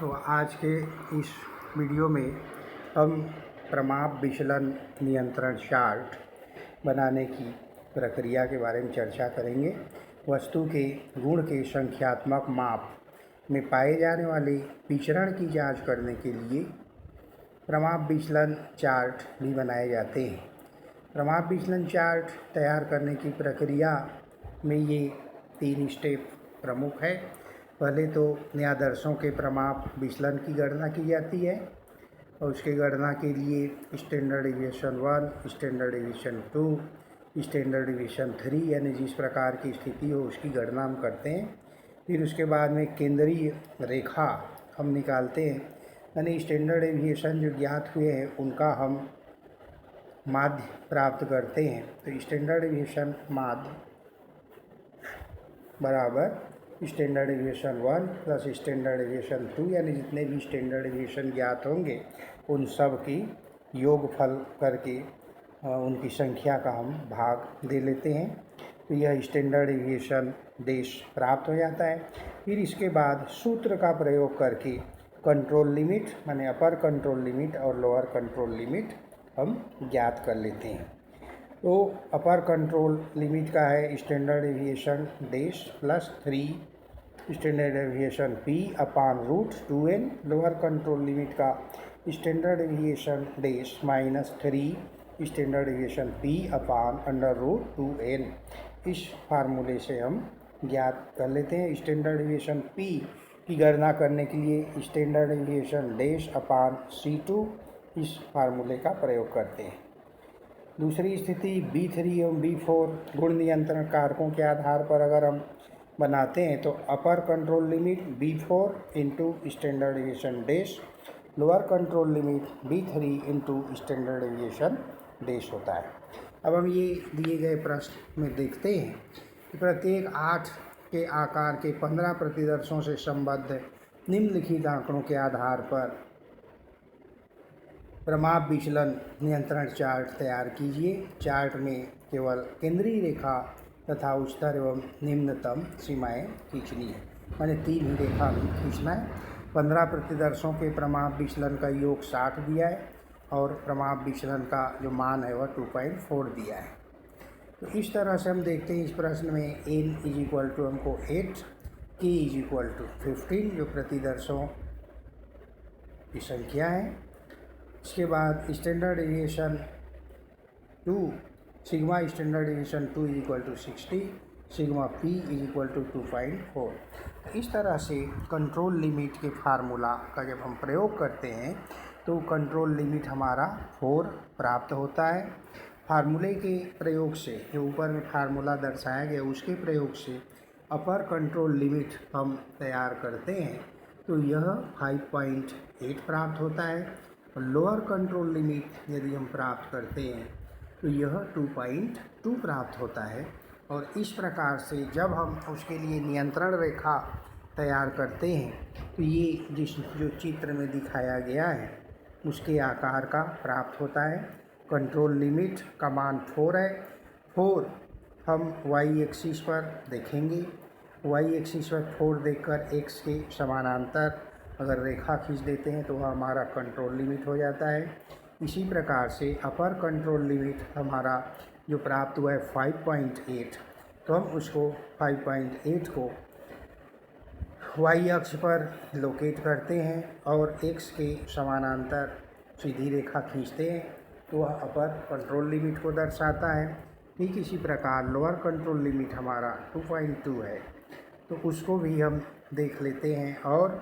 तो आज के इस वीडियो में हम प्रमाप विचलन नियंत्रण चार्ट बनाने की प्रक्रिया के बारे में चर्चा करेंगे। वस्तु के गुण के संख्यात्मक माप में पाए जाने वाले विचरण की जांच करने के लिए प्रमाप विचलन चार्ट भी बनाए जाते हैं। प्रमाप विचलन चार्ट तैयार करने की प्रक्रिया में ये 3 स्टेप प्रमुख है। पहले तो न्यायादर्शों के प्रमाप विचलन की गणना की जाती है और उसके गणना के लिए standard deviation 1, standard deviation 2, standard deviation 3 यानी जिस प्रकार की स्थिति हो उसकी गणना हम करते हैं। फिर उसके बाद में केंद्रीय रेखा हम निकालते हैं, यानी स्टैंडर्ड डेविएशन जो ज्ञात हुए हैं उनका हम माध्य प्राप्त करते हैं। तो स्टैंडर्ड डेविएशन माध्य बराबर standard deviation 1 plus standard deviation 2 यानी जितने भी स्टैंडर्ड डेविएशन ज्ञात होंगे उन सब की योगफल करके उनकी संख्या का हम भाग दे लेते हैं। तो यह स्टैंडर्ड डेविएशन देश प्राप्त हो जाता है। फिर इसके बाद सूत्र का प्रयोग करके कंट्रोल लिमिट माने अपर कंट्रोल लिमिट और लोअर कंट्रोल लिमिट हम ज्ञात कर लेते हैं। तो अपर कंट्रोल लिमिट का है स्टैंडर्ड डेविएशन देश plus 3 standard deviation p upon root 2n। Lower control limit का स्टैंडर्ड डेविएशन देश minus 3 standard deviation p upon under root 2n। इस फार्मूले से हम ज्ञात कर लेते हैं। स्टैंडर्ड डेविएशन p की गणना करने के लिए स्टैंडर्ड डेविएशन देश अपान c2 इस फार्मूले का प्रयोग करते हैं। दूसरी स्थिति B3 एवं B4 गुण नियंत्रण कारकों के आधार पर अगर हम बनाते हैं तो upper control limit B4 into standard deviation dash, lower control limit B3 into standard deviation dash होता है। अब हम ये दिए गए प्रश्न में देखते हैं कि प्रत्येक 8 के आकार के 15 प्रतिदर्शों से संबद्ध निम्नलिखित आंकड़ों के आधार पर प्रमाप विचलन नियंत्रण चार्ट तैयार कीजिए। चार्ट में केवल केंद्रीय रेखा तथा उच्चतर एवं निम्नतम सीमाएं खींचनी है, माने 3 ही रेखा खींचना है। 15 प्रतिदर्शों के प्रमाप विचलन का योग 60 दिया है और प्रमाप विचलन का जो मान है वह 2.4 दिया है। तो इस तरह से हम देखते हैं इस प्रश्न में n इज इक्वल टू हमको 8, k इज इक्वल टू 15 जो प्रतिदर्शों की संख्या है। इसके बाद standard deviation 2 sigma standard deviation 2 is equal to 60, sigma p is equal to 2.4। इस तरह से कंट्रोल लिमिट के फार्मूला का जब हम प्रयोग करते हैं तो कंट्रोल लिमिट हमारा 4 प्राप्त होता है। फार्मूले के प्रयोग से जो ऊपर में फार्मूला दर्शाया गया उसके प्रयोग से अपर कंट्रोल लिमिट हम तैयार करते हैं तो यह 5.8 प्राप्त होता है और लोअर कंट्रोल लिमिट यदि हम प्राप्त करते हैं तो यह 2.2 प्राप्त होता है। और इस प्रकार से जब हम उसके लिए नियंत्रण रेखा तैयार करते हैं तो ये जो चित्र में दिखाया गया है उसके आकार का प्राप्त होता है। कंट्रोल लिमिट का मान 4 है। 4 हम y एक्सिस पर देखेंगे, y एक्सिस पर 4 देखकर x के समानांतर अगर रेखा खींच देते हैं तो वह हमारा कंट्रोल लिमिट हो जाता है। इसी प्रकार से अपर कंट्रोल लिमिट हमारा जो प्राप्त हुआ है 5.8, तो हम उसको 5.8 को y अक्ष पर लोकेट करते हैं और x के समानांतर सीधी रेखा खींचते हैं तो वह अपर कंट्रोल लिमिट को दर्शाता है। ठीक इसी प्रकार लोअर कंट्रोल लिमिट हमारा 2.2 है तो उसको भी हम देख लेते हैं और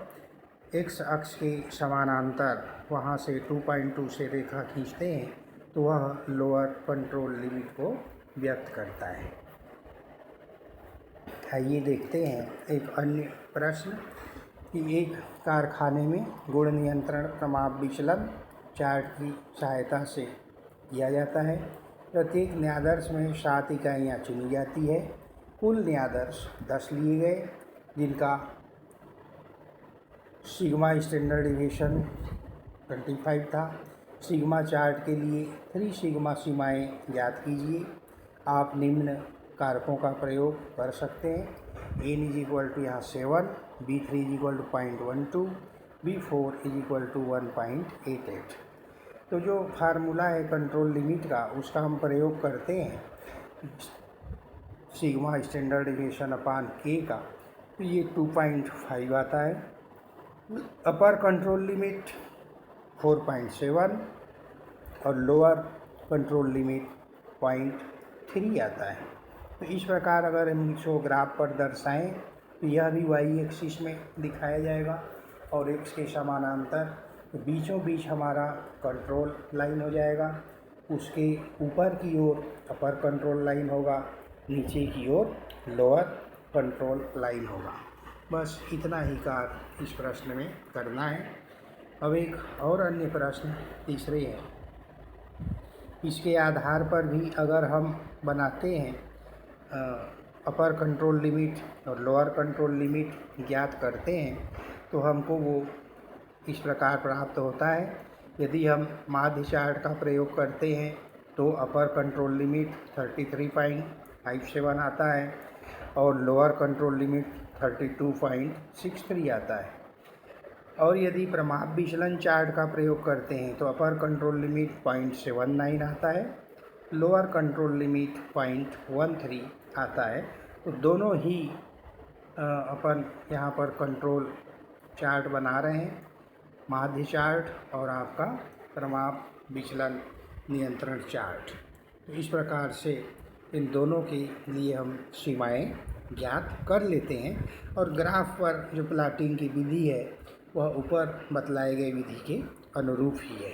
x अक्ष के समानांतर वहाँ से 2.2 से रेखा खींचते हैं तो वह लोअर कंट्रोल लिमिट को व्यक्त करता है। आइए देखते हैं एक अन्य प्रश्न कि एक कारखाने में गुण नियंत्रण प्रमाप विचलन चार्ट की सहायता से किया जाता है। प्रत्येक न्यायादर्श में 7 इकाइयाँ चुनी जाती है। कुल न्यायादर्श 10 लिए गए जिनका सिग्मा स्टैंडर्ड डेविएशन 25 था। सिग्मा चार्ट के लिए 3 सिग्मा सीमाएं ज्ञात कीजिए। आप निम्न कारकों का प्रयोग कर सकते हैं। n इज इक्वल टू यहाँ 7, B3 is equal to 0.12, V4 is equal to 1.88। तो जो फार्मूला है कंट्रोल लिमिट का, उसका हम प्रयोग करते हैं सिग्मा स्टैंडर्ड डिविएशन अपान के का, तो ये 2.5 आता है। अपर कंट्रोल लिमिट 4.7 और लोअर कंट्रोल लिमिट 0.3 आता है। तो इस प्रकार अगर हम इसको ग्राफ पर दर्शाएं तो यह भी वाई एक्सिस में दिखाया जाएगा और एक्स के समानांतर, तो बीचों बीच हमारा कंट्रोल लाइन हो जाएगा। उसके ऊपर की ओर अपर कंट्रोल लाइन होगा, नीचे की ओर लोअर कंट्रोल लाइन होगा। बस इतना ही कार्य इस प्रश्न में करना है। अब एक और अन्य प्रश्न तीसरे है, इसके आधार पर भी अगर हम बनाते हैं अपर कंट्रोल लिमिट और लोअर कंट्रोल लिमिट ज्ञात करते हैं तो हमको वो इस प्रकार प्राप्त होता है। यदि हम माध्य चार्ट का प्रयोग करते हैं तो अपर कंट्रोल लिमिट 33.57 आता है और लोअर कंट्रोल लिमिट 32.63 आता है। और यदि प्रमाप विचलन चार्ट का प्रयोग करते हैं तो अपर कंट्रोल लिमिट 0.79 आता है, लोअर कंट्रोल लिमिट 0.13 आता है। तो दोनों ही अपन यहाँ पर कंट्रोल चार्ट बना रहे हैं, माध्य चार्ट और आपका प्रमाप विचलन नियंत्रण चार्ट। तो इस प्रकार से इन दोनों के लिए हम सीमाएं ज्ञात कर लेते हैं और ग्राफ पर जो प्लॉटिंग की विधि है वह ऊपर बतलाए गए विधि के अनुरूप ही है।